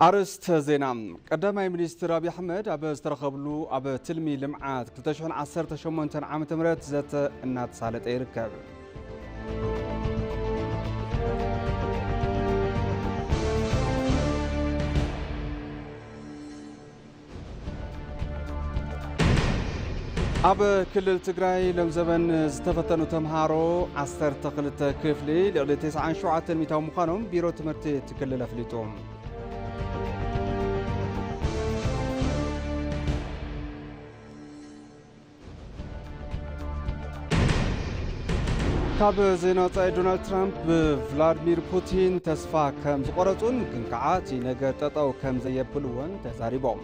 أرست زينام قدامي منستر أبي أحمد أبى استرخبلو أبى تلمي لمعات كلتشون عصر تشمونتن عام تمرت زت النات صالت إيركاب أبى كل التجراي لم زبن استفتنوا تمهارو عصر تقلت كفلي لعلى 9 شعات ميتاو مقانهم بيرو تمرتي تكلل فليتهم كاب زينات دونالد ترامب بفلاديمير بوتين تسفا كم زقرتون كنكعاتي نجر تطاو كم زيبلون تزاريبهم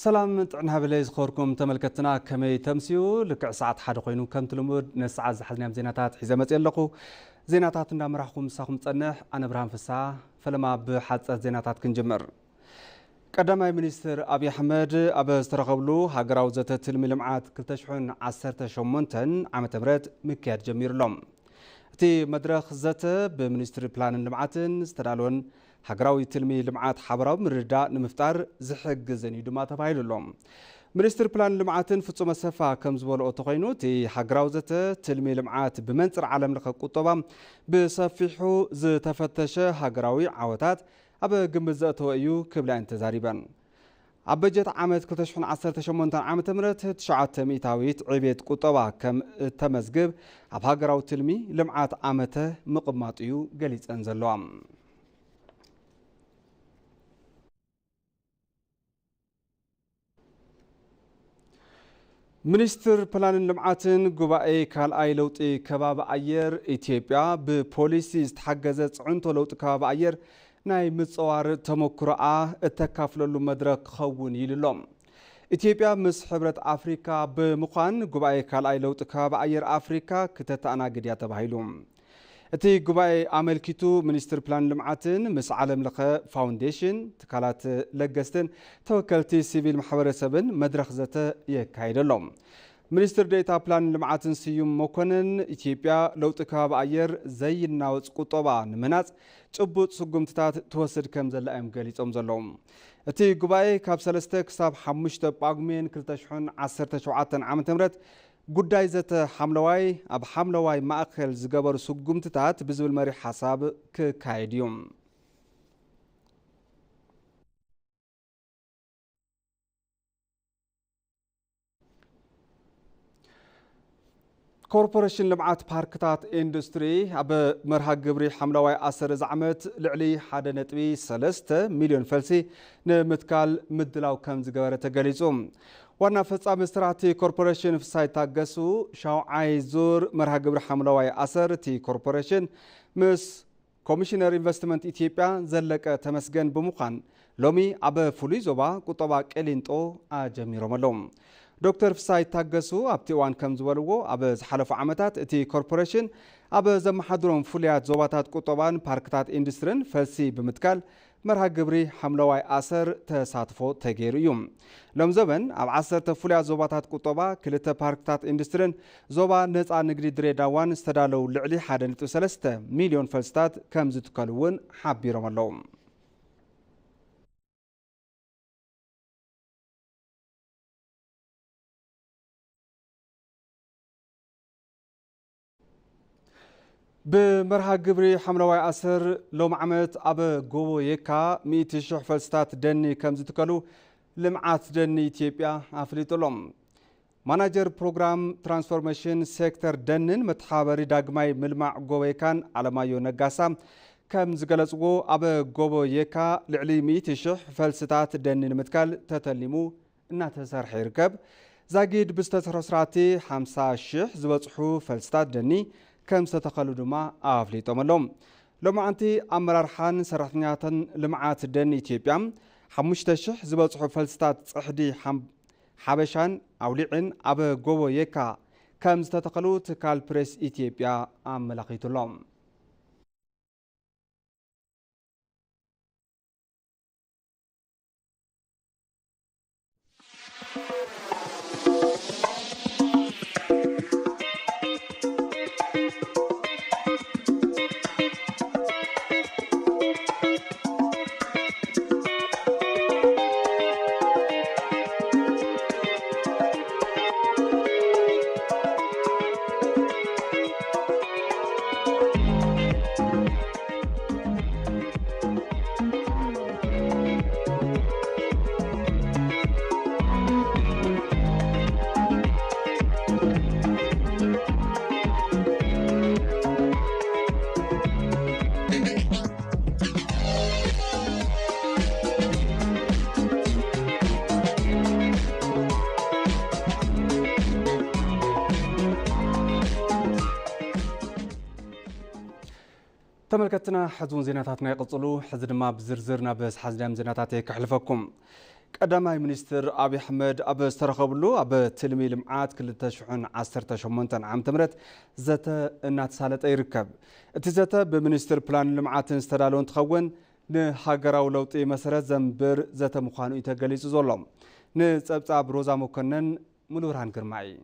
سلام طعنا بلاي زخوركم تملكتنا كمي تمسيو لكع ساعات حدا خوينو كم تلمود نسعة زحلنا زيناتات حيزة متيلقو زيناتات نامراحكم مساكم تصنح أنا برهان فسا فلما بحادثة زيناتات كنجمر قدامي منستر أبي أحمد أبى استرخبلو هاقراو زتا تلمي لمعات كلتشحون عسرت شمونتن عام تمرت مكياد جمير لهم تي مدرخ زتا بمنستر بلان لمعاتن استدالون هاقراوي تلمي لمعات حبراو من رداء نمفتار زحق زني دوما تفايلو لهم منستر بلان لمعاتن فتو مسافة كمزبول اوتوغينو تي هاقراو زتا تلمي لمعات بمنصر عالم لخ قطبا بصفيحو زتفتش هاقراوي عوتات أبا قمزة توأيو كبلا انتزاريبا عبجت عامت كلتشحن 18 عام تمرت 900 عبيت قطبا كم تمزقب عب هاقراو تلمي لمعات عامته مقماطيو قليت انزلوام منستر بلان لمعاتن قبائي كالآي لوطي كباب أير إثيوبيا ببوليسي استحقزت عنتو لوط كباب أير ناي متصوار تمكرا اتكافلو مدرك خون يللوم إثيوبيا مس حبرت أفريكا بمقان قبائي كالآي لوط كباب أير أفريكا كتتانا قديا تبهيلوم اتي قبائي عملكيتو منستر بلان لمعاتن مس عالم لخا فاونديشن تكالات لقستن توكلتي سيفيل محبرسبن مدرخ زتا يكايدلوم منستر ديتا بلان لمعاتن سيوم موكونن إثيوبيا لوط كباب أير زي الناوز قطبا نمناز تبوت سقمتات توسد كم زلائم قليتهم زلوم اتي قبائي كاب سلسته كساب حمشتا باقمين كلتشحون 17 عام تمرت قداي زت حملواي أب حملواي مأخل زقبر سقمتات بزبل مري حساب كايديوم كوربوريشن لمعات باركتات اندستري أب مرها قبري حملواي أسر زعمت لعلي حدا نتبي 3 مليون فلسي نمتكال مدلاو كم زقبر تقليزوم وانا فصام استراتي كوربوريشن في سايت تاغسو شاو عايزور مرها قبر حملواي أسر تي كوربوريشن مس كوميشنر انفستمنت إثيوبيا زلك تمسجن بمقان لومي أب فولي زوبا قطبا كالينتو أجميرو ملوم دكتور في سايت تاغسو أبتي وان كم زوالوغو أب زحلف عمتات تي كوربوريشن أب زمحدرون فوليات زوباتات قطبان باركتات اندسترين فلسي بمتكال مرها قبري حملواي أسر تساتفو تغيريوم لم زبن أب 10 فوليات زوباتات قطبا كلتا باركتات اندسترين زوبا نزع نقري دريداوان استدالو لعلي 1.3 مليون فلستات كم زتكالون حابيرو ملوم بمرها قبري حملواي أسر لوم عمت أبا قوو يكا 100 شح فلستات دني كم زتكالو لمعات دني إثيوبيا أفليتو لهم ماناجر بروغرام ترانسفورميشن سيكتر دنن متحابري داقماي ملمع قوو يكان على مايو نقاسا كم زقلسقو أبا قوو يكا لعلي 100 شح فلستات دني متكال تتلمو إنا تسرح يركب زاقيد بستترسراتي 50 شح زبطحو فلستات دني كم ستقلو دما أفليتو ملوم لما أنتي أمرارحان سرحنياتن لمعات دن إثيوبيا 5 شح زبطحو فلستات صحدي حبشان أوليعن أبا قوو يكا ከም ዝተተኸሉ ትካል ፕሬስ ኢትዮጵያ ኣመላኺቱሎም። تملكتنا حزون زيناتنا يقصلو حزدما بزرزرنا بس حزدام زيناتاتي كحلفكم قدامي منستر أبي أحمد أبي استرخبلو أبي تلمي لمعات كل تشحن 18 عام تمرت زت النات سالت أي ركب اتزت بمنستر بلان لمعات استدالون تخون نهاجرا ولوطي مسرت زنبر زت مخانو يتجلس زولم نصبصاب روزا مكنن ملوران كرماي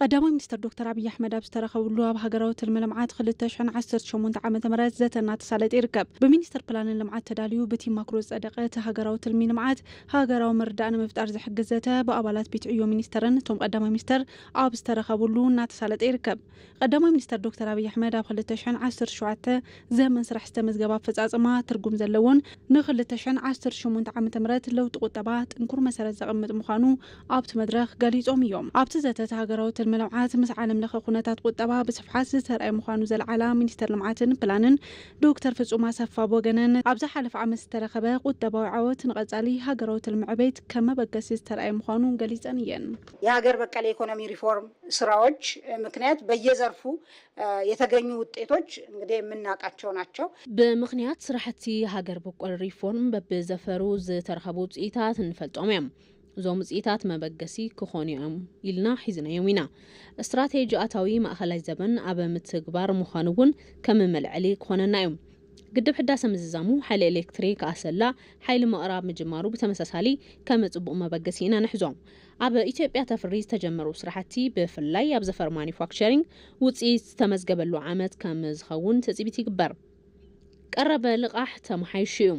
قدامي منستر دكتور أبي أحمد أبي استرخبلو أبي هاجرا الملمعات خل تشحن 18 عام تمرت زت النات سالت أي ركب بمنستر بلان لمعات تداليو بتي ماكروز أدقات هاجرا الملمعات هاجرا مردان مفتار زح جزته بقبلات بيتعيو منسترن توم قدامي منستر أبي استرخبلو النات سالت أي ركب قدامي منستر دكتور أبي أحمد أبي خل تشحن 10 زمن سرح استمزجباب فزعزما ترجم زلون نخل تشحن 18 عام تمرت لو تقطبات انكر مسألة زقمت مخانو أبت مدرخ قاليز يوم أبت زت هاجرا الملمعات مس عالم لخ خناتات قطبة بصفحات ترأي مخانو زل على منستر لمعاتن بلانن دكتور فصوما سفا بوغنن أبز حلف عام استرخبه قطبة وعوت نغزالي هاجرا المعبيت كما بقسيس ترأي مخانو قاليز أنيين يا هاجر بقى الإيكونومي ريفورم سراوج مكنات بيزرفو የተገኙ ውጤቶች እንግዲህ የምናውቃቸው ናቸው በምክንያት ስራሕቲ ሃገር በቆል ሪፎርም በብዘፈሩ ዝተረኸቡ ውጽኢታት እንፈልጦም እዮም ዞም ውጽኢታት መበገሲ ክኾኑኦም ኢልና ሒዝናዮም ኢና ስትራቴጂ ኣታዊ ማእኸላይ ዘበን ኣብ ምትግባር ምዃኑ እውን ከም መልዕሊ ክኾነና እዮም ግድብ ሕዳሰ ምዝዛሙ ሓይሊ ኤሌክትሪክ ኣሰላ ሓይሊ ምቕራብ ምጅማሩ ብተመሳሳሊ ከም ጽቡቕ መበገሲ ኢና ንሕዞም ኣብ ኢትዮጵያ ተፍሪ ዝተጀመሩ ስራሕቲ ብፍላይ ኣብ ዘፈር ማኒፋክቸሪንግ ውጽኢት ተመዝገበሉ ዓመት ከም ዝኸውን ተጽቢት ይግበር ቀረበ ልቃሕ ተመሓይሹ እዩ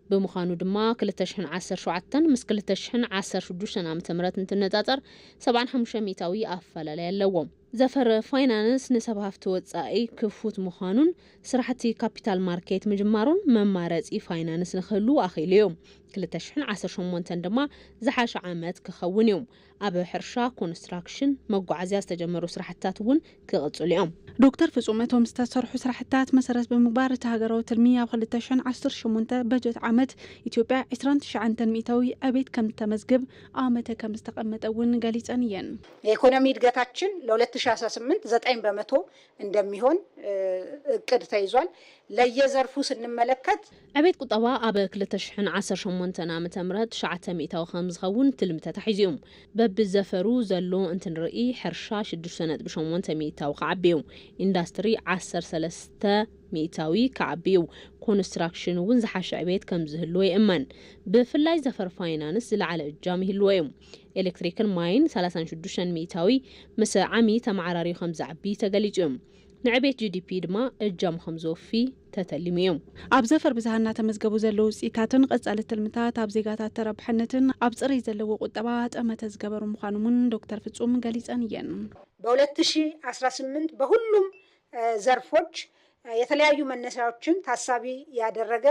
بمخانو دما 2017 مس 2016 عام تمرت نتنጻጸር 75 ሚታዊ ኣፈላላይ ኣለዎም ዘፈር ፋይናንስ ንሰብሃፍቲ ወጻኢ ክፉት ምዃኑን ስራሕቲ ካፒታል ማርኬት ምጅማሩን መማረጺ ፋይናንስ ንኽህሉ ኣኺሉ እዮም 2018 ድማ ዝሓሸ ዓመት ክኸውን እዮም ኣብ ሕርሻ ኮንስትራክሽን መጓዓዝያ ዝተጀመሩ ስራሕትታት እውን ክቕጽሉ እዮም ዶክተር ፍጹመቶም ዝተሰርሑ ስራሕትታት መሰረት ብምግባር ተሃገራዊ ትልሚ ኣብ 2018 በጀት ዓመት ኢትዮጵያ 29 ሚታዊ ዕቤት ከም ተመዝግብ ዓመተ ከም ዝተቐመጠ እውን ገሊጸን እየን የኢኮኖሚ እድገታችን ለ2018 9% እንደሚሆን እቅድ ተይዟል ለየዘርፉ ስንመለከት ዕቤት ቁጠባ ኣብ 2018 ዓመተ ምህረት 9 ሚታዊ ከም ዝኸውን ትልምተ ተሒዙ በብዘፈሩ ዘሎ እንትንርኢ ሕርሻ 6.8 ሚታዊ ከዓቢዩ ኢንዱስትሪ 13 ሚታዊ ከዓቢዩ ኮንስትራክሽን እውን ዝሓሸ ዕቤት ከም ዝህልዎ ይእመን ብፍላይ ዘፈር ፋይናንስ ዝለዓለ እጃም ይህልዎ እዩ ኤሌክትሪክን ማይን 36 ሚታዊ ምስ ዓሚ ተማዓራሪ ከም ዝዓቢ ተገሊጹ እዩ ንዕቤት GDP ድማ እጃም ከም ዝወፊ ተተሊሙ እዩ ኣብ ዘፈር ብዝሃና ተመዝገቡ ዘለዉ ውጽኢታትን ቀጻሊ ትልምታት ኣብ ዜጋታት ተረብሕነትን ኣብ ጽሬት ዘለዎ ቁጠባ ጠመተ ዝገበሩ ምዃኖምን ዶክተር ፍጹም ገሊጸን እየን በ2018 በሁሉም ዘርፎች የተለያዩ መነሻዎችን ታሳቢ ያደረገ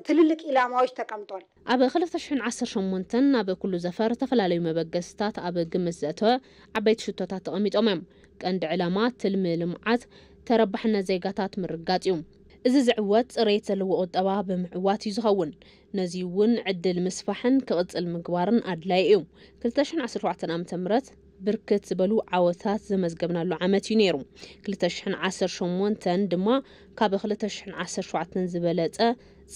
ትልልቅ ኢላማዎች ተቀምጧል ኣብ 2018 ኣብ ኩሉ ዘፈር ተፈላለዩ መበገስታት ኣብ ግምት ዘእተወ ዓበይቲ ሽቶታት ተቐሚጦም እዮም ቀንዲ ዕላማ ትልሚ ልምዓት ተረባሕነት ዜጋታት ምርጋጽ እዩ እዚ ዝዕወት ጽሬት ዘለዎ ቁጠባ ብምዕዋት እዩ ዝኸውን ነዚ እውን ዕድል ምስፋሕን ክቕጽል ምግባርን ኣድላይ እዩ 2017 ዓመተ ምህረት ብርክት ዝበሉ ዓወታት ዘመዝገብናሉ ዓመት እዩ ነይሩ 2018 ድማ ካብ 2017 ዝበለጸ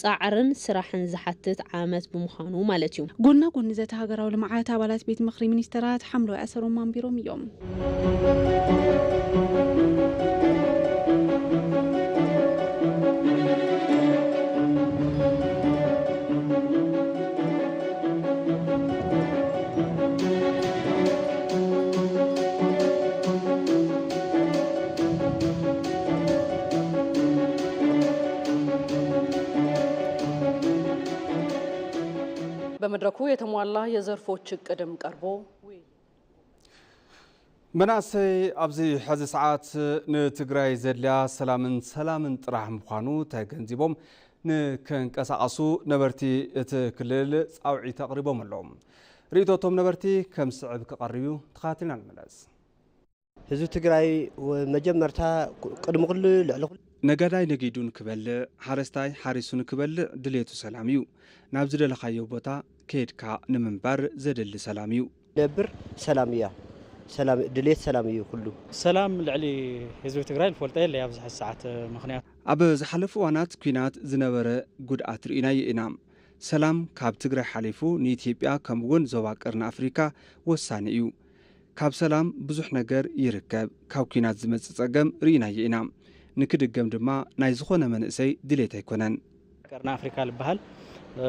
ጻዕርን ስራሕን ዝሓትት ዓመት ብምዃኑ ማለት እዩ ጎና ጎኒ ዘተ ሃገራዊ ልምዓት አባላት ቤት ምክሪ ሚኒስተራት ሓምለዋይ ኣሰሮም አንቢሮም እዮም በመድረኩ የተሟላ የዘርፎች እቅድም ቀርቦ مناسي أبزي حز ساعات نتجري زدليا سلامن طرح مخانو تجنزبهم نكن كساقسو نبرتي تكلل أوعي تقريبا ملهم ريتو توم نبرتي كم صعب كقريو تقاتلنا الملاز هزو تجري ومجمرتها قدم كل نجداي نجيدون كبل حارستاي حارسون كبل دليتو سلاميو نابزل لخايو بوتا كيدكا نمنبر زدل سلاميو نبر سلامية سلام دليت سلامية كله سلام لعلي هزو تجري الفولتاي اللي يابز الساعات مخنيات أب زحلف وانات كينات زنبرة جود آتر إناي إنام سلام كاب تجري حليفو نيتيبيا كمون زواج أرن أفريقيا والسانيو كاب سلام بزح نجر يركب كاب كينات زمت تجمع ريناي إنام نكد الجم دما نايزخونا من إسي دليت يكونن أرن أفريقيا البحال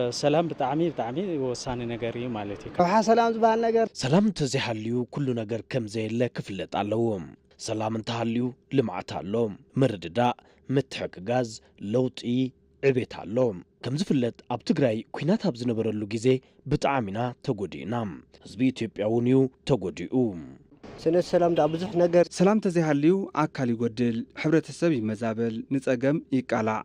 سلام بتعمي وساني نجاري مالتي وح سلام زبان نجار سلام تزحليو كل نجار كم زي اللي كفلت علوهم سلام انتهاليو لمعت علوم مرددا متحق غاز لوطي عبيت علوم كم زفلت اب تግራይ ኩናት ኣብ ዝነበረሉ ግዜ ብጣዕሚና ተጎዲና ህዝቢ ኢትዮጵያውንዩ ተጎዲኡ سنة سلام دا بزح نجار سلام تزحليو አካል ይጎድል ሕብረተሰብ ይመዛበል ንጸገም ይቃላዕ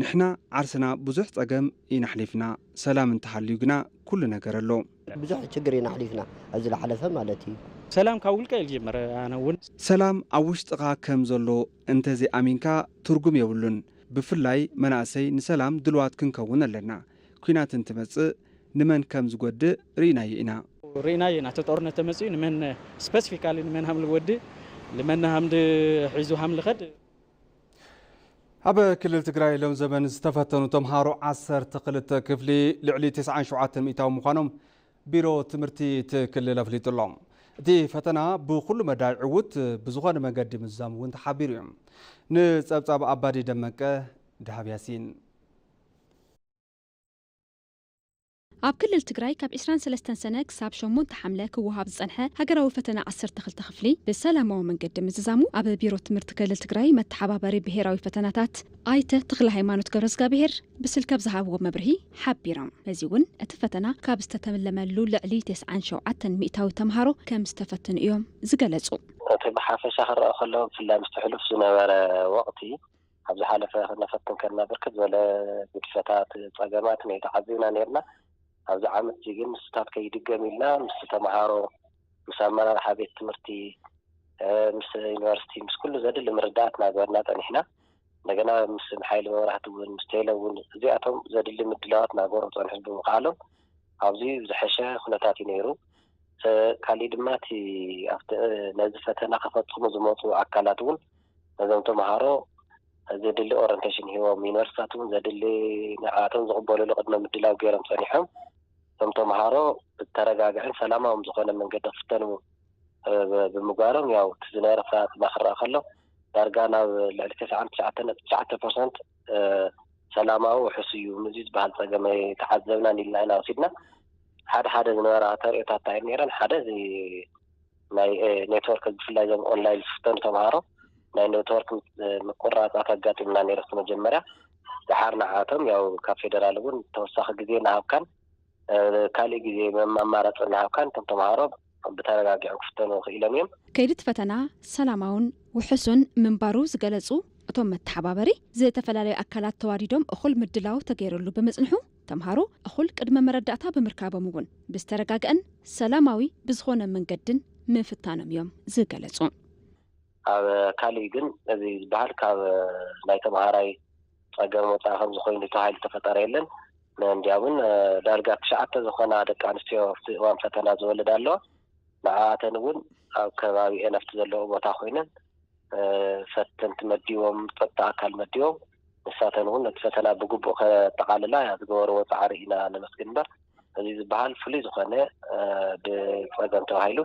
نحنا عرسنا بزح تجمع ينحلفنا سلام انتحليو جنا كل نجارلو بزح تجري نحلفنا أزل حلفة مالتي سلام كاول كايل جمر أنا ون سلام أوش تقع كم زلو أنت زي أمينكا ترجم يقولون بفلاي مناسي نسلام دلوات كن كونا لنا كنا تنتمس نمن كم زود ريناينا ريناينا تطورنا تمسي نمن سبيسيفيكالي نمن هم الود لمن هم حيزو هم الخد أبا كل تجري لهم زمن استفتنوا تمهارو 10 تقلت كفلي لعلي 9 مئة مخانم بيرو تمرتي تكل لفلي طلام دي فتنا بكل مدى عود بزغان مقدم الزام وانت حبيرهم نصبصب أبادي دمك دهب ياسين ኣብ ክልል ትግራይ ካብ 23 ሰነ ክሳብ 8 ሓምለ ክወሃብ ዝጸንሐ ሃገራዊ ፈተና 10 ክፍሊ ብሰላማዊ መንገዲ ምዝዛሙ ኣብ ቢሮ ትምህርቲ ክልል ትግራይ መተሓባበሪ ብሄራዊ ፈተናታት ኣይተ ተክለ ሃይማኖት ገብረዝጋብሔር ብስልክ ዝሃብዎ መብርሂ ሓቢሮም እዚ እውን እቲ ፈተና ካብ ዝተተመለመሉ ልዕሊ 97 ሚእታዊ ተምሃሮ ከም ዝተፈተኑ እዮም ዝገለጹ እቲ ብሓፈሻ ክረአ ከሎ ፍላይ ምስተሕልፍ ዝነበረ ወቕቲ ኣብ ዝሓለፈ ክነፈትን ከና ብርክት ዝበለ ግድፈታት ፀገማት ተዓዚብና ነርና ኣብዚ ዓመት ግን ምስታት ከይድገም ኢልና ምስ ተማሃሮ ምስ ኣመራርሓ ቤት ትምህርቲ ምስ ዩኒቨርሲቲ ምስ ኩሉ ዘድሊ ምርዳእት ናገርና ጠኒሕና እንደገና ምስ ሓይሊ መብራህቲ እውን ምስ ቴለ እውን እዚኣቶም ዘድሊ ምድላዋት ናገሩ ፀንሑ ብምኻሎም ኣብዚ ዝሐሸ ኩነታት እዩ ነይሩ ካሊእ ድማ እቲ ኣብቲ ነዚ ፈተና ከፈትኹሙ ዝመፁ ኣካላት እውን ነዞም ተማሃሮ ዘድሊ ኦሪንቴሽን ሂቦም ዩኒቨርሲታት እውን ዘድሊ ንዓቶም ዝቕበልሉ ቅድመ ምድላው ገይሮም ፀኒሖም ቶም ተማሃሮ ተረጋግዕን ሰላማውን ዝኾነ መንገዲ ክፍተኑ ብምጓሮም ያው ዝነበረ ፍርሃት እናኽረአ ከሎ ዳርጋ ናብ ልዕሊ 99% ሰላማዊ ውሕስ እዩ ምዚ ዝበሃል ፀገም ተዓዘብና ኢልና ኢና ወሲድና ሓደ ዝነበራ ተርእዮታት እንታይ ነይረን ሓደ ናይ ኔትወርክ ብፍላይ ዞም ኦንላይን ዝፍተኑ ተምሃሮ ናይ ኔትወርክ ምቁርራፃት ኣጋጢምና ነይረቱ መጀመርያ ድሓር ንዓቶም ያው ካብ ፌደራል እውን ተወሳኺ ግዜ ናሃብካን ካሊእ ግዜ መማራፂ ናሃብካን እቶም ተምሃሮ ብተረጋጊዑ ክፍተኑ ክኢሎም እዮም ከይዲ ፈተና ሰላማውን ውሕሱን ምንባሩ ዝገለጹ እቶም መተሓባበሪ ዝተፈላለዩ ኣካላት ተዋዲዶም እኹል ምድላው ተገይረሉ ብምጽንሑ ተምሃሮ እኹል ቅድመ መረዳእታ ብምርካቦም እውን ብዝተረጋግአን ሰላማዊ ብዝኾነ መንገድን ምፍታኖም እዮም ዝገለጹ ኣብ ካሊእ ግን እዚ ዝበሃል ካብ ናይ ተምሃራይ ፀገም ወፃኢ ከም ዝኾይኑ ተባሂሉ ተፈጠረ የለን እንዲያ እውን ዳርጋ 9 ዝኾና ደቂ ኣንስትዮ እዋን ፈተና ዝወለዳ ኣለዋ ንዓተንውን ኣብ ከባቢ ኤነፍቲ ዘለዎ ቦታ ኮይነን ፈተንቲ መዲቦም ፈታ ኣካል መዲቦም ንሳተንውን ነቲ ፈተና ብግቡእ ከተቃልላ ዝገበርዎ ፃዕሪ ኢና ነመስግን እምበር እዚ ዝበሃል ፍሉይ ዝኾነ ብፀገም ተባሂሉ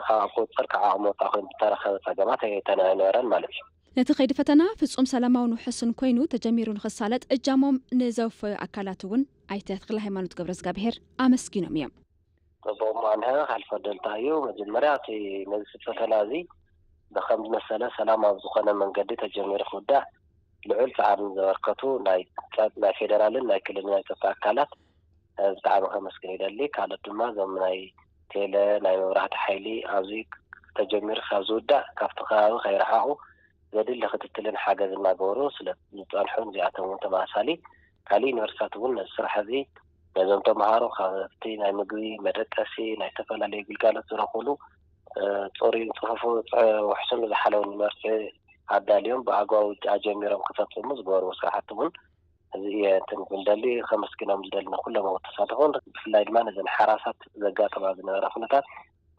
ካብ ቁፅር ካብ ዓቕሚ ወፃኢ ኮይኑ ዝተረኸበ ፀገማት ኣይተነበረን ማለት እዩ ነቲ ከይዲ ፈተና ፍጹም ሰላማውን ውሕስን ኮይኑ ተጀሚሩ ንኽሳለጥ እጃሞም ንዘውፈዩ ኣካላት እውን ኣይተ ተክለ ሃይማኖት ገብረ እግዚአብሔር ኣመስጊኖም እዮም طبعا معناها خلف الدلتايو مجمريا في مجلس الفتلازي بخمس مسألة سلام أبزخنا من قد تجمير خدا لعل فعل زورقته ناي فيدرالين ناي كلنا يتفاكلات بتاع خمس كيدا اللي كانت ما زمناي تيلا ناي مبرهة حيلي أبزيك تجمير خازودا كافتخاو خير حاو زاد اللي خدتلن حاجة زي ما بوروس لطالحون زياتهم وتماسالي كالي نورساتون السرحة ذي لازم تمهارو خافتي ناي مقوي مدركسي ناي تفلالي قلقالة زرقولو تصوري صحفو وحسن زحلون مرسي عدا اليوم بأقواو أجميرهم خطاطو مزقور وصراحتهم هذه تنقل دالي 5 كيلو مزدلنا كلهم وتصادقون في الله المان إذن حراسات زقات بعض الرفنتات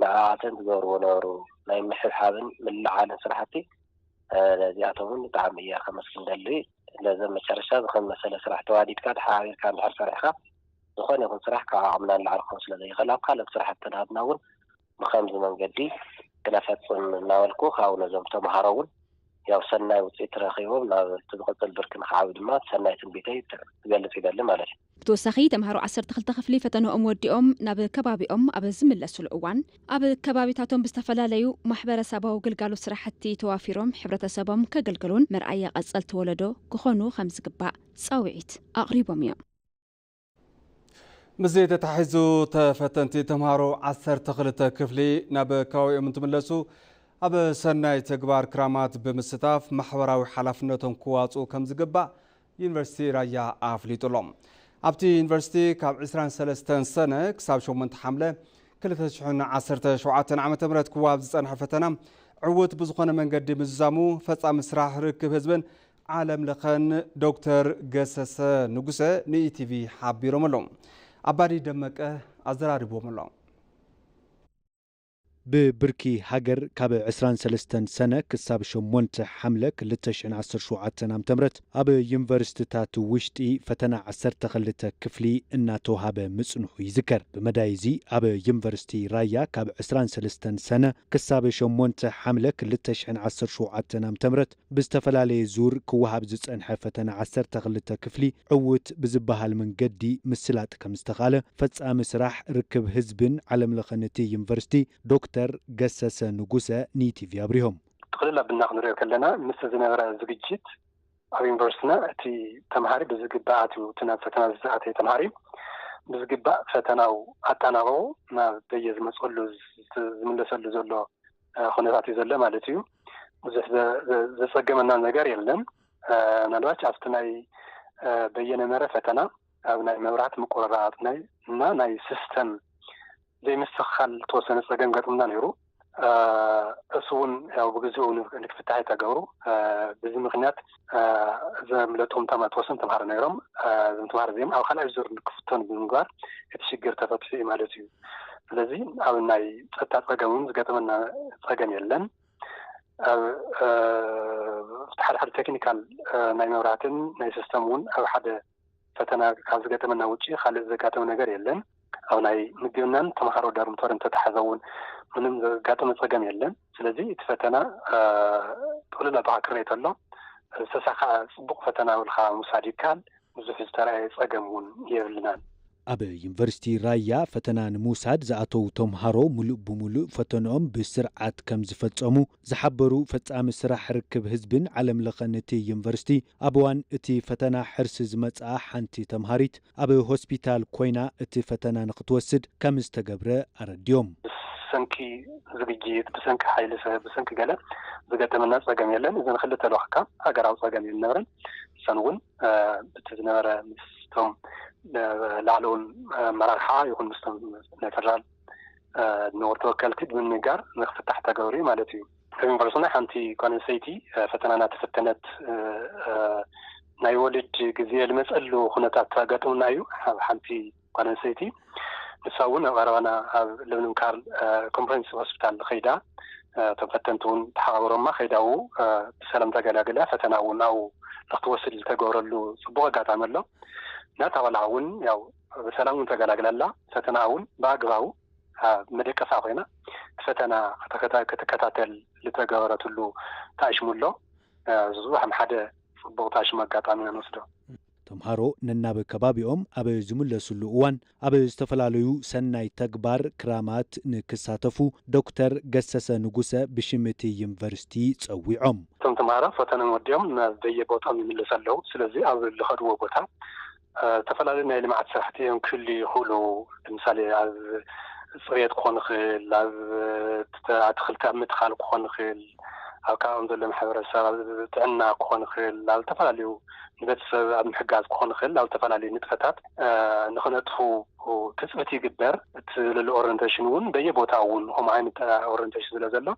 مع عاتن تقور ونورو ناي محل حابن من العالم صراحتي زياتهم دعمية 5 كيلو دالي لازم مشارشات خلنا مسألة صراحة وادي كانت حاجة كان الحرف ريحة دخون يكون صراحة كعملان العرقون سلذي خلاف قالب صراحة تنهدناون بخمس من قدي كنافتون ناولكو خاو نزم تمهارون ያው ሰናይ ውጤት ረኺቦም ናብ ትዝቕፅል ብርኪ ንኽዓብድ ድማ ሰናይ ትንቢተይ ትገልጽ ይደሊ ማለት እዩ ብተወሳኺ ተምሃሮ 12 ክፍሊ ፈተነኦም ወዲኦም ናብ ከባቢኦም ኣብ ዝምለሱሉ እዋን ኣብ ከባቢታቶም ብዝተፈላለዩ ማሕበረሰባዊ ግልጋሎት ስራሕቲ ተዋፊሮም ሕብረተሰቦም ከገልግሉን መርኣያ ቀጸልቲ ወለዶ ክኾኑ ከም ዝግባእ ጻውዒት ኣቕሪቦም እዮም مزيد تحيزو تفتنتي تمهارو 12 ክፍሊ ናብ ከባቢኦም እንትምለሱ أب سناي تجبار كرامات بمستاف محوراوي حلفنتهم كواتو كم زجبا يونيفرسيتي رايا أفليتولوم أبتي يونيفرسيتي كاب 23 سنة كساب شو من تحمله كل تشحن 10 عام تمرت كواب زن حفتنا عود بزخنا من قدم الزامو فتح مسرح ركب هزبن عالم لخن دكتور جسس نجسة ني تي في حبيرو ملوم أباري دمك أزراري بوملوم ببركي هاجر كاب 23 سنة كساب شمونت حملة كلتشن 17 عام تمرت أب يونيفرسيتات وشتي فتنا 10 كفلي إناتو هابا مصنوح يذكر بمدايزي أب يونيفرسيتي رايا كاب 23 سنة كساب شمونت حملة كلتشن 17 عام تمرت بستفلالي زور كوهاب زصنح فتنا 10 كفلي عوت بزبهال من قدي مسلات كمستقالة فتسا مسرح ركب حزبن علم لخنتي يونيفرسيتي دكتور جسس نجوسة ني تي في أبريهم. تقولنا بالنقل كلنا مثل زنارة زوجيت أو ينفرسنا تي تمهاري بزجبات وتنافتنا زعتي تمهاري بزجبات فتنا وأتناو ما بيز مسؤول من لسه زلوا خناتي زلوا مالتيو زي سجمنا النجار يلهم نلوش عفتناي بينا مرة فتنا أو ناي مرات مقررات ناي سيستم زي مستخل توصل نسجم قدمنا نيرو أسون أو بجزء نكفتح تجارو بزي مغنيات زي ملتهم تما توصل تمهار نيرم زي تمهار زيم أو خلأ يزور نكفتون بالنجار يتشجر تفتح مالتيو لذي أو ناي تتجاوم قدمنا تجاوم يلن حد تكنيكال ناي مراتين ناي سيستمون أو حد فتنا كاز قدمنا وجي خالد زكاة ونجار يلن أو ناي مديونان تمهارو دارم تورن تتحزون من قاتم الصقام يلن سلزي تفتنا تقول لنا بعكريت الله سسخا صبق فتنا والخا مساعد كان مزفز ترى صقامون يلنان أب يونيفرسيتي رايا فتنان موساد زعتو تمهارو ملؤ بملؤ فتنهم بسرعة كم زفتامو زحبرو فتام سرح ركب حزبن علم لخنتي يونيفرسيتي أبوان اتي فتنا حرس زمصا حنتي تمهاريت أب هوسبيتال كوينا اتي فتنا نقتوسد كم استجبره أرديوم بسنكي زبيجيت بسنك حيل بسنك قال زقتمنا صقام يلن إذا خلت الوحكة أقرأ صقام يلنورن سنون بتزنور مستم لعلون مرحا يكون مستم نفرال نور توكلت من نجار نخف تحت جوري مالتي كم برسنا حنتي كان سيتي فتنا تفتنت نايولد جزية المسألة خنات تاجتون نايو حنتي كان سيتي نساون غروانا لبنان كارل كومبرينس هوسبيتال خيدا تفتنتون تحاوروا ما خيداو بسلام تقلاقلا فتناون أو لختوصل تقورلو صبوغة قاعد عمله ناتولعون ياو بسلام تقلاقلا فتناون باقراو مديكا فاقينا فتنا كتكتاتل لتقورتلو تعيشمولو زوح محدا صبوغ تعيش مقاطعنا نصدو ተምሃሮ ነናበ ከባቢኦም ኣብ ዝምለሱሉ እዋን ኣብ ዝተፈላለዩ ሰናይ ተግባር ክራማት ንክሳተፉ ዶክተር ገሰሰ ንጉሰ ብሽምቲ ዩኒቨርሲቲ ጸዊዖም እቶም ተምሃሮ ፈተና ወዲኦም በየቦታው ይምለሳለው ስለዚህ ኣብ ለኸድዎ ቦታ ተፈላለዩ ናይ ልምዓት ስራሕቲኦም ክህሉ ይኽእሉ ለምሳሌ ኣብ ጽሬት ክኾን ይኽእል ኣብ ኣትክልቲ ምትኻል ክኾን ይኽእል ኣብ ካብኦም ዘሎ ማሕበረሰብ ጥዕና ክኾን ይኽእል ኣብ ዝተፈላለዩ ንቤተሰብ ኣብ ምሕጋዝ ክኾን ይኽእል ኣብ ዝተፈላለዩ ንጥፈታት ንኽነጥፉ ትፅቢት ይግበር እቲ ልል ኦሪንቴሽን እውን በየቦታው እውን ከምኡ ዓይነት ኦሪንቴሽን ስለ ዘሎ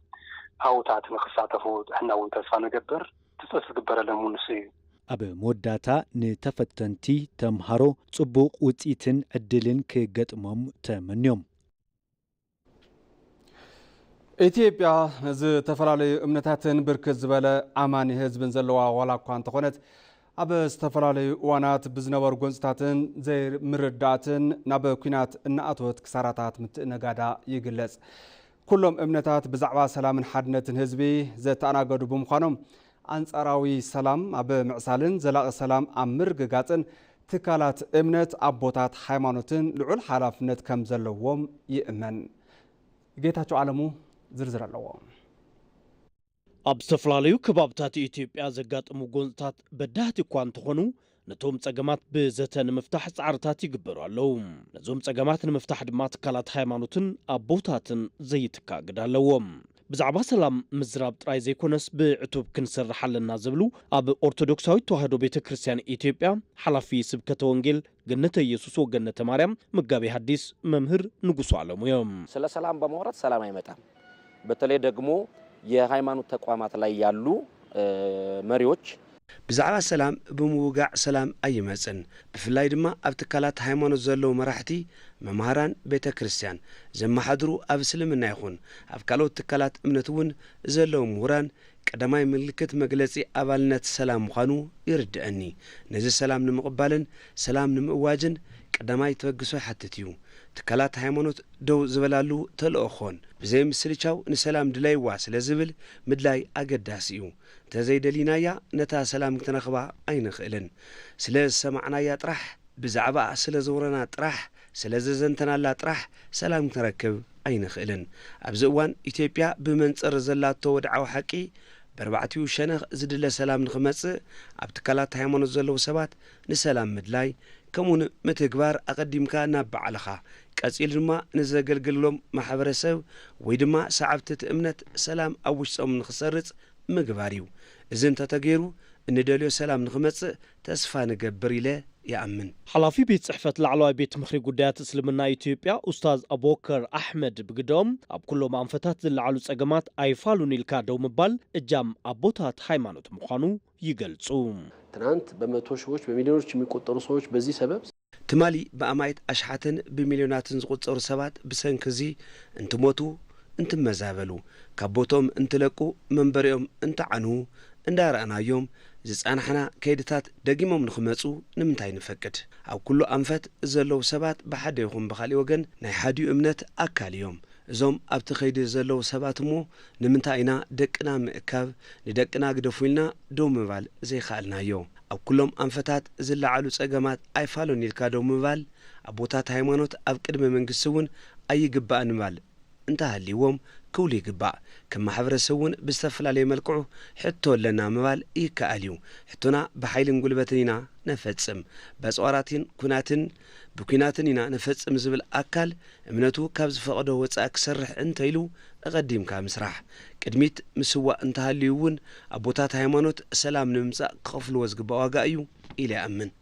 ኣብታት ንክሳተፉ ንሕና እውን ተስፋ ንገብር ትፅቢት ዝግበረሎም እውን ንሱ እዩ ኣብ መወዳእታ ንተፈተንቲ ተምሃሮ ጽቡቕ ውፅኢትን ዕድልን ክገጥሞም ተመንዮም ኢትዮጵያ ዝተፈላለዩ እምነታትን ብርክት ዝበለ ኣማኒ ህዝብን ዘለዋ ዋላ እኳ እንተኾነት ኣብ ዝተፈላለዩ እዋናት ብዝነበሩ ጎንፅታትን ዘይምርዳእትን ናብ ኩናት እናኣተወት ክሳራታት ምትእነጋዳ ይግለጽ ኩሎም እምነታት ብዛዕባ ሰላምን ሓድነትን ህዝቢ ዘተኣናገዱ ብምዃኖም ኣንጻራዊ ሰላም ኣብ ምዕሳልን ዘላቒ ሰላም ኣብ ምርግጋፅን ትካላት እምነት ኣቦታት ሃይማኖትን ልዑል ሓላፍነት ከም ዘለዎም ይእመን ጌታቸው ዓለሙ ዝርዝር ኣለዎ ኣብ ዝተፈላለዩ ከባብታት ኢትዮጵያ ዘጋጥሙ ጎንፅታት በዳህቲ እኳ እንትኾኑ ነቶም ጸገማት ብዘተ ንምፍታሕ ጻዕርታት ይግበሩ ኣለዉ ነዞም ጸገማት ንምፍታሕ ድማ ትካላት ሃይማኖትን ኣቦታትን ዘይትካግድ ኣለዎም ብዛዕባ ሰላም ምዝራብ ጥራይ ዘይኮነስ ብዕቱብ ክንሰርሕ ኣለና ዝብሉ ኣብ ኦርቶዶክሳዊት ተዋህዶ ቤተ ክርስቲያን ኢትዮጵያ ሓላፊ ስብከተ ወንጌል ገነተ ኢየሱስ ወገነተ ማርያም መጋቢ ሐዲስ መምህር ንጉሱ ዓለሙ እዮም ስለ ሰላም በማውራት ሰላም አይመጣም በተለይ ደግሞ የሃይማኖት ተቋማት ላይ ያሉ መሪዎች ብዛዕባ ሰላም ብምውጋዕ ሰላም ኣይመጽን ብፍላይ ድማ ኣብ ትካላት ሃይማኖት ዘለዉ መራሕቲ መምሃራን ቤተ ክርስቲያን ዘመሓድሩ ኣብ እስልምና ይኹን ኣብ ካልኦት ትካላት እምነት እውን ዘለዉ ምሁራን ቀዳማይ ምልክት መግለጺ ኣባልነት ሰላም ምዃኑ ይርድአኒ ነዚ ሰላም ንምቕባልን ሰላም ንምእዋጅን ቀዳማይ ተበግሶ ይሓትት እዩ ትካላት ሃይማኖት ደው ዝበላሉ ተልእኾን ብዘይ ምስልቻው ንሰላም ድለይዋ ስለ ዝብል ምድላይ ኣገዳሲ እዩ ተዘይደሊናያ ነታ ሰላም ክትነኽባ ኣይንኽእልን ስለ ዝሰማዕናያ ጥራሕ ብዛዕባ ስለ ዘውረና ጥራሕ ስለ ዘዘንተናላ ጥራሕ ሰላም ክትረክብ ኣይንኽእልን ኣብዚ እዋን ኢትዮጵያ ብመንጽር ዘላቶ ወድዓዊ ሓቂ በርባዕቲኡ ሸነኽ ዝድለ ሰላም ንኽመጽእ ኣብ ትካላት ሃይማኖት ዘለዉ ሰባት ንሰላም ምድላይ ከምኡን ምትግባር ኣቐዲምካ ናብ በዓልኻ ቀጺል ድማ ንዘገልግሎም ማሕበረሰብ ወይ ድማ ሰዓብቲ እምነት ሰላም ኣብ ውሽጦም ንኽሰርጽ ምግባር እዩ እዚ እንተተገይሩ እንደልዮ ሰላም ንኽመጽእ ተስፋ ንገብር ኢለ ይኣምን ሓላፊ ቤት ጽሕፈት ላዕለዋይ ቤት ምኽሪ ጉዳያት እስልምና ኢትዮጵያ ኡስታዝ አቡበከር ኣሕመድ ብግዶም ኣብ ኩሎም አንፈታት ዝለዓሉ ጸገማት ኣይፋሉን ኢልካ ደው ምባል እጃም አቦታት ሃይማኖት ምዃኑ ይገልጹ ትናንት በመቶ ሺዎች በሚሊዮኖች የሚቆጠሩ ሰዎች በዚህ ሰበብ ትማሊ በአማይት አሽሓትን በሚሊዮናትን ዝቆጠሩ ሰባት ብሰንክዚ እንትሞቱ እንትመዛበሉ ካቦቶም እንትለቁ መንበሪኦም እንትዓኑ እንዳረአናዮም ዝጻንሐና ከይድታት ደጊሞም ንኽመጹ ንምንታይ ንፈቅድ ኣብ ኩሉ አንፈት ዘለዉ ሰባት ብሓደ ይኹን ብኻልእ ወገን ናይ ሓዲኡ እምነት ኣካል እዮም እዞም ኣብቲ ኸይዲ ዘለዉ ሰባት እሞ ንምንታይ ኢና ደቅና ምእካብ ንደቅና ግደፉ ኢልና ደው ምባል ዘይከኣልናዮ ኣብ ኩሎም አንፈታት ዝለዓሉ ጸገማት ኣይፋሉን ኢልካ ደው ምባል ኣቦታት ሃይማኖት ኣብ ቅድመ መንግስቲ እውን ኣይግባእን ምባል እንተሃልይዎም ክውሉ ይግባእ ከም ማሕበረሰብ እውን ብዝተፈላለየ መልክዑ ሕቶ ኣለና ምባል ይከኣል እዩ ሕቶና ብሓይልን ጉልበትን ኢና ነፈጽም በጽዋራትን ኩናትን ብኩናትን ኢና ነፈጽም ዝብል ኣካል እምነቱ ካብ ዝፈቐዶ ወጻእ ክሰርሕ እንተኢሉ ኣቐዲምካ ምስራሕ ቅድሚት ምስዋእ እንተሃልዩ እውን ኣቦታት ሃይማኖት ሰላም ንምምጻእ ክኸፍልዎ ዝግባእ ዋጋ እዩ ኢለ ይኣምን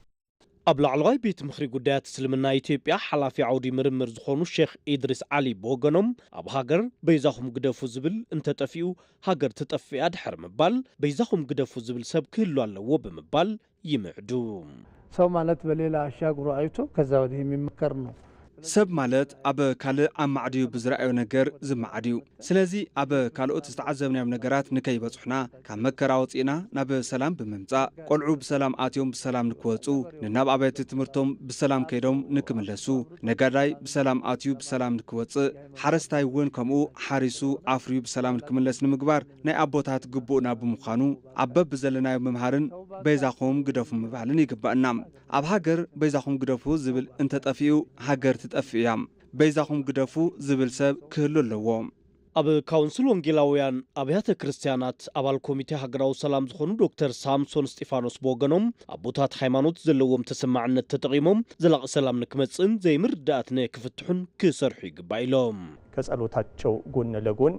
ኣብ ላዕለዋይ ቤት ምኽሪ ጉዳያት እስልምና ኢትዮጵያ ሓላፊ ዓውዲ ምርምር ዝኾኑ ሼኽ ኢድሪስ ዓሊ ብወገኖም ኣብ ሃገር በይዛኹም ግደፉ ዝብል እንተጠፊኡ ሃገር ትጠፍያ ድሕር ምባል በይዛኹም ግደፉ ዝብል ሰብ ክህሉ ኣለዎ ብምባል ይምዕዱ ሰው ማለት በሌላ አሻግሮ አይቶ ከዛ ወዲህ የሚመከር ነው ሰብ ማለት ኣብ ካልእ ኣማዕድዩ ብዝረኣዮ ነገር ዝማዓድዩ ስለዚ ኣብ ካልኦት ዝተዓዘብናዮም ነገራት ንከይበፅሑና ካብ መከራ ወፂና ናብ ሰላም ብምምፃእ ቆልዑ ብሰላም ኣትዮም ብሰላም ንክወፁ ንናብ ኣባይቲ ትምህርቶም ብሰላም ከይዶም ንክምለሱ ነጋዳይ ብሰላም ኣትዩ ብሰላም ንክወፅእ ሓረስታይ እውን ከምኡ ሓሪሱ ኣፍርዩ ብሰላም ንክምለስ ንምግባር ናይ ኣቦታት ግቡእና ብምዃኑ ኣበብ ብዘለናዮ ምምሃርን በይዛኹም ግደፉ ምባልን ይግባአና ኣብ ሃገር በይዛኹም ግደፉ ዝብል እንተጠፊኡ ሃገር ትጠፍእ እያ በይዛኹም ግደፉ ዝብል ሰብ ክህሉ ኣለዎ ኣብ ካውንስል ወንጌላውያን ኣብያተ ክርስቲያናት ኣባል ኮሚቴ ሃገራዊ ሰላም ዝኾኑ ዶክተር ሳምሶን ስጢፋኖስ ብወገኖም ኣቦታት ሃይማኖት ዘለዎም ተሰማዕነት ተጠቒሞም ዘላቂ ሰላም ንክመጽእን ዘይምርዳእት ንክፍትሑን ክሰርሑ ይግባእ ኢሎም ከጸሎታቸው ጎን ለጎን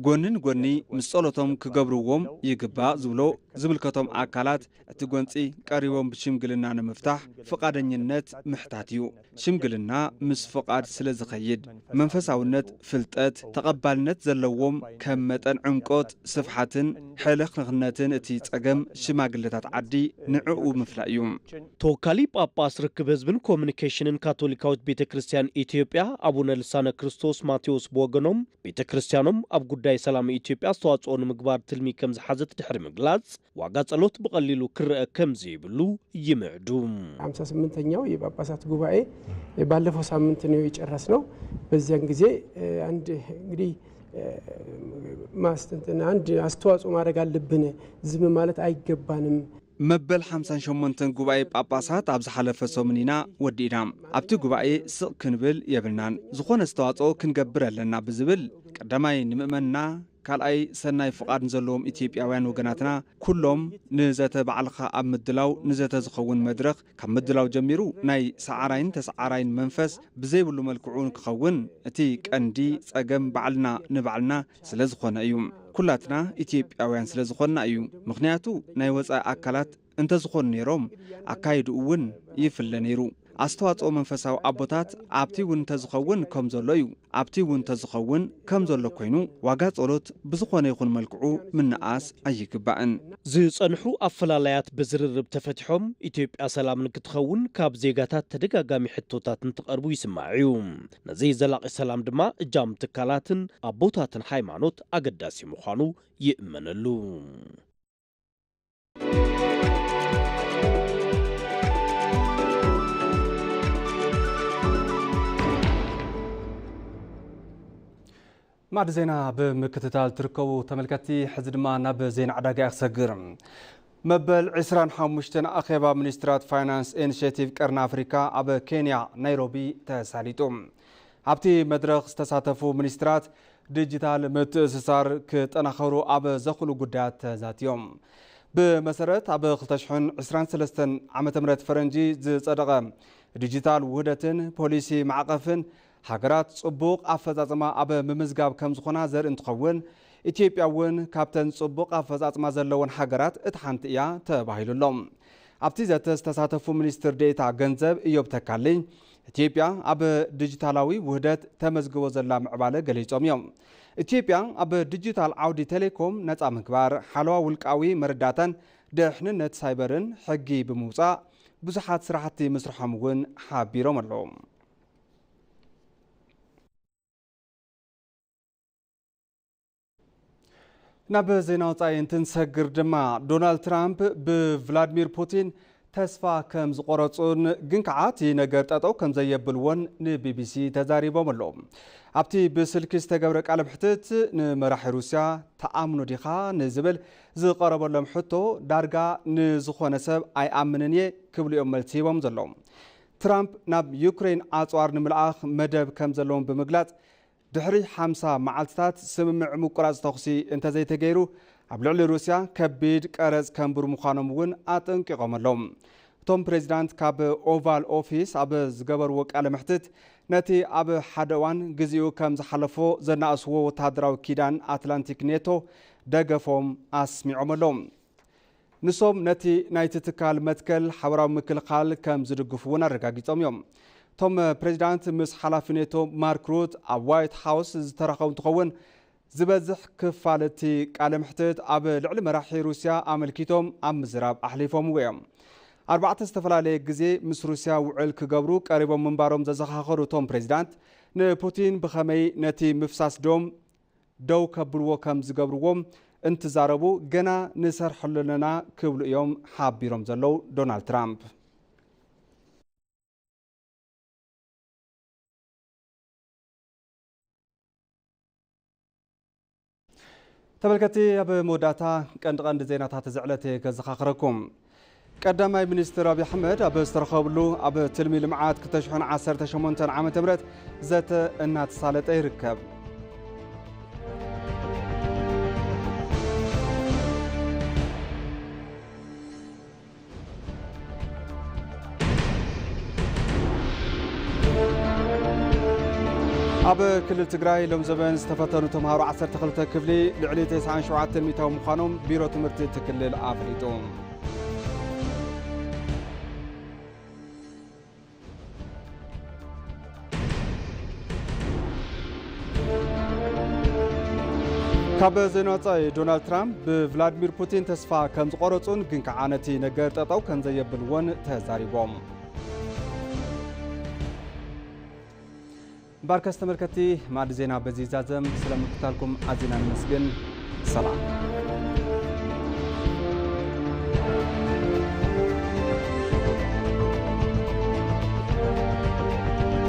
ጎንን ጎኒ ምስ ጸሎቶም ክገብርዎም ይግባእ ዝብሎ ዝምልከቶም ኣካላት እቲ ጎንፂ ቀሪቦም ብሽምግልና ንምፍታሕ ፍቃደኝነት ምሕታት እዩ ሽምግልና ምስ ፍቃድ ስለ ዝኸይድ መንፈሳውነት ፍልጠት ተቐባልነት ዘለዎም ከም መጠን ዕምቆት ስፍሓትን ሕልኽልኽነትን እቲ ጸገም ሽማግለታት ዓዲ ንዕኡ ምፍላእ እዩ ተወካሊ ጳጳስ ርክብ ህዝብን ኮሚኒኬሽንን ካቶሊካዊት ቤተ ክርስቲያን ኢትዮጵያ ኣቡነ ልሳነ ክርስቶስ ማቴዎስ ብወገኖም ቤተ ክርስቲያኖም ኣብ ጉዳይ ሰላም ኢትዮጵያ አስተዋጽኦ ንምግባር ትልሚ ከም ዝሓዘት ድሕሪ ምግላጽ ዋጋ ጸሎት በቀሊሉ ክርአ ከም ዘይብሉ ይምዕዱ 58ኛው የጳጳሳት ጉባኤ ባለፈው ሳምንት ነው የጨረስነው በዚያን ጊዜ አንድ እንግዲህ ማስተንተና አንድ አስተዋጽኦ ማድረግ አለብን ዝም ማለት አይገባንም መበል 58 ጉባኤ ጳጳሳት ኣብ ዝሓለፈ ሰሙኒና ወዲና ኣብቲ ጉባኤ ስቕ ክንብል የብልናን ዝኾነ አስተዋጽኦ ክንገብር ኣለና ብዝብል ቀዳማይ ንምእመንና ካልኣይ ሰናይ ፍቃድ ዘለዎም ኢትዮጵያውያን ወገናትና ኩሎም ንዘተ በዓልኻ ኣብ ምድላው ንዘተ ዝኸውን መድረኽ ካብ ምድላው ጀሚሩ ናይ ሰዓራይን ተሰዓራይን መንፈስ ብዘይብሉ መልክዑን ክኸውን እቲ ቀንዲ ጸገም በዓልና ንባዕልና ስለ ዝኾነ እዩ ኩላትና ኢትዮጵያውያን ስለ ዝኾንና እዩ ምክንያቱ ናይ ወፃኢ ኣካላት እንተ ዝኾኑ ነይሮም ኣካይዱ እውን ይፍለ ነይሩ አስተዋጽኦ መንፈሳዊ ኣቦታት ኣብቲ እውን ተዝኸውን ከም ዘሎ እዩ ኣብቲ እውን ተዝኸውን ከም ዘሎ ኮይኑ ዋጋ ጸሎት ብዝኾነ ይኹን መልክዑ ምንኣስ ኣይግባእን ዝጸንሑ ኣፈላላያት ብዝርርብ ተፈትሖም ኢትዮጵያ ሰላም ንክትኸውን ካብ ዜጋታት ተደጋጋሚ ሕቶታት እንትቐርቡ ይስማዕ እዩ ነዚ ዘላቂ ሰላም ድማ እጃም ትካላትን ኣቦታትን ሃይማኖት ኣገዳሲ ምዃኑ ይእመነሉ ማዕድ ዜና ብምክትታል ትርከቡ ተመልከቲ ሕዚ ድማ ናብ ዜና ዕዳጋ ይኽሰግር መበል 25 ኣኼባ ሚኒስትራት ፋይናንስ ኢኒሽቲቭ ቀርኒ ኣፍሪካ ኣብ ኬንያ ናይሮቢ ተሳሊጡ ኣብቲ መድረኽ ዝተሳተፉ ሚኒስትራት ዲጂታል ምትእስሳር ክጠናኸሩ ኣብ ዘኽእሉ ጉዳያት ተዛትዮም ብመሰረት ኣብ 2023 ዓመተ ምህረት ፈረንጂ ዝጸደቐ ዲጂታል ውህደትን ፖሊሲ ማዕቐፍን ሃገራት ጽቡቕ ኣፈጻጽማ ኣብ ምምዝጋብ ከም ዝኾና ዘርኢ እንትኸውን ኢትዮጵያ እውን ካብተን ጽቡቕ ኣፈጻጽማ ዘለወን ሃገራት እቲ ሓንቲ እያ ተባሂሉሎም ኣብቲ ዘተ ዝተሳተፉ ሚኒስትር ዴኤታ ገንዘብ እዮብ ተካልኝ ኢትዮጵያ ኣብ ዲጂታላዊ ውህደት ተመዝግቦ ዘላ ምዕባለ ገሊጾም እዮም ኢትዮጵያ ኣብ ዲጂታል ዓውዲ ቴሌኮም ነፃ ምግባር ሓለዋ ውልቃዊ መረዳእታን ድሕንነት ሳይበርን ሕጊ ብምውፃእ ብዙሓት ስራሕቲ ምስርሖም እውን ሓቢሮም ኣለዎም ናብ ዜና ወፃኢ እንትንሰግር ድማ ዶናልድ ትራምፕ ብቭላድሚር ፑቲን ተስፋ ከም ዝቆረጹን ግን ከዓ እቲ ነገር ጠጠው ከም ዘየብልዎን ንቢቢሲ ተዛሪቦም ኣለዎም ኣብቲ ብስልኪ ዝተገብረ ቃለ ምሕትት ንመራሒ ሩስያ ተኣምኖ ዲኻ ንዝብል ዝቐረበሎም ሕቶ ዳርጋ ንዝኾነ ሰብ ኣይኣምንን እየ ክብሉ እዮም መልሲ ሂቦም ዘለዎም ትራምፕ ናብ ዩክሬን ኣጽዋር ንምልኣኽ መደብ ከም ዘለዎም ብምግላጽ ድሕሪ 50 መዓልትታት ስምምዕ ምቁራጽ ተኽሲ እንተዘይተገይሩ ኣብ ልዕሊ ሩስያ ከቢድ ቀረጽ ከንብሩ ምዃኖም እውን ኣጠንቂቖም ኣለዎም እቶም ፕሬዚዳንት ካብ ኦቫል ኦፊስ ኣብ ዝገበርዎ ቃለ ምሕትት ነቲ ኣብ ሓደ እዋን ግዚኡ ከም ዝሓለፎ ዘናእስዎ ወታደራዊ ኪዳን ኣትላንቲክ ኔቶ ደገፎም ኣስሚዖም ኣለዎም ንሶም ነቲ ናይቲ ትካል መትከል ሓበራዊ ምክልኻል ከም ዝድግፉ እውን ኣረጋጊጾም እዮም ቶም ፕሬዚዳንት ምስ ሓላፊ ኔቶ ማርክ ሩት ኣብ ዋይት ሃውስ ዝተረኸቡ እንትኸውን ዝበዝሕ ክፋል እቲ ቃለ ምሕትት ኣብ ልዕሊ መራሒ ሩስያ ኣመልኪቶም ኣብ ምዝራብ ኣሕሊፎም እዮም 4 ዝተፈላለዩ ግዜ ምስ ሩስያ ውዕል ክገብሩ ቀሪቦም መንባሮም ዘዘኻኸሩ ቶም ፕሬዚዳንት ንፑቲን ብኸመይ ነቲ ምፍሳስ ደው ከብልዎ ከም ዝገብርዎም እንትዛረቡ ገና ንሰርሐለና ክብሉ እዮም ሓቢሮም ዘለው ዶናልድ ትራምፕ ተመልከቲ ኣብ መወዳእታ ቀንዲ ዜናታት ዝዕለተ ከዘኻኽረኩም ቀዳማይ ሚኒስትር አብይ አሕመድ ኣብ ዝተረኸብሉ ኣብ ትልሚ ልምዓት 2018 ዓመተ ምህረት ዘተ እናተሳለጠ ይርከብ ኣብ ክልል ትግራይ ሎም ዘበን ዝተፈተኑ ተምሃሮ 12 ክፍሊ ልዕሊ 97 ሚታዊ ምዃኖም ቢሮ ትምህርቲ ትክልል ኣፍሊጡ ካብ ዜና ወፃኢ ዶናልድ ትራምፕ ብቭላድሚር ፑቲን ተስፋ ከም ዝቆረጹን ግን ከዓ ነቲ ነገር ጠጠው ከም ዘየብልዎን ተዛሪቦም ባርከስ ተመልከቲ ማዕድ ዜና በዚ ዛዘም ስለምክታልኩም ኣዚና ንመስግን ሰላም